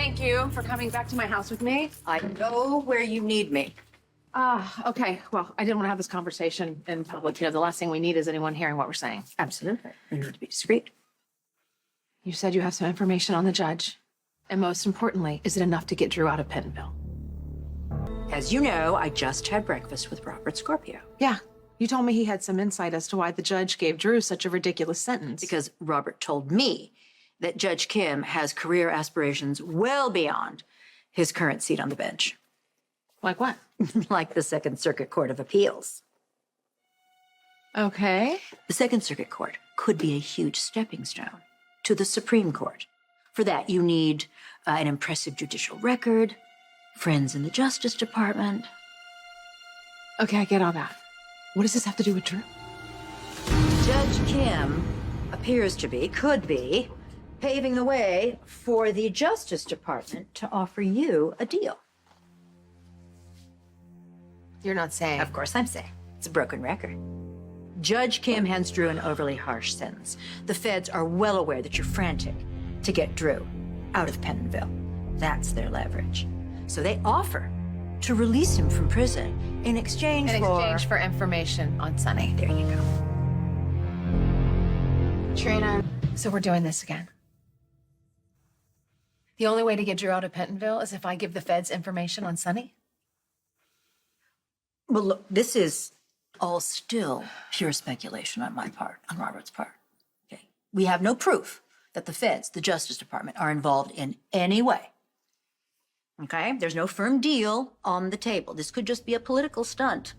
Thank you for coming back to my house with me. I know where you need me. Okay. Well, I didn't want to have this conversation in public. You know, the last thing we need is anyone hearing what we're saying. Absolutely. You need to be discreet. You said you have some information on the judge. And most importantly, is it enough to get Drew out of Pentonville? As you know, I just had breakfast with Robert Scorpio. Yeah. You told me he had some insight as to why the judge gave Drew such a ridiculous sentence. Because Robert told me that Judge Kim has career aspirations well beyond his current seat on the bench. Like what? Like the Second Circuit Court of Appeals. Okay. The Second Circuit Court could be a huge stepping stone to the Supreme Court. For that, you need an impressive judicial record, friends in the Justice Department. Okay, I get all that. What does this have to do with Drew? Judge Kim appears to be, could be, paving the way for the Justice Department to offer you a deal. You're not saying. Of course I'm saying. It's a broken record. Judge Kim hands Drew an overly harsh sentence. The feds are well aware that you're frantic to get Drew out of Pentonville. That's their leverage. So they offer to release him from prison in exchange for information on Sunny. There you go. Trina. So we're doing this again. The only way to get Drew out of Pentonville is if I give the feds information on Sunny? Well, look, this is all still pure speculation on my part, on Robert's part. Okay? We have no proof that the feds, the Justice Department, are involved in any way. Okay? There's no firm deal on the table. This could just be a political stunt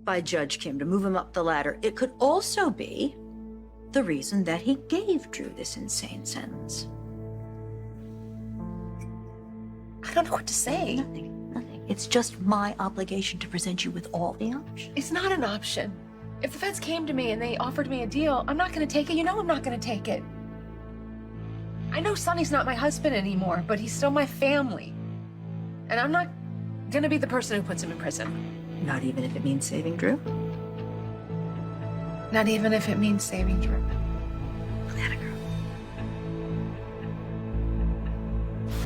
by Judge Kim to move him up the ladder. It could also be the reason that he gave Drew this insane sentence. I don't know what to say. Nothing. It's just my obligation to present you with all the options. It's not an option. If the feds came to me and they offered me a deal, I'm not going to take it. You know I'm not going to take it. I know Sonny's not my husband anymore, but he's still my family. And I'm not going to be the person who puts him in prison. Not even if it means saving Drew? Not even if it means saving Drew. Atta girl.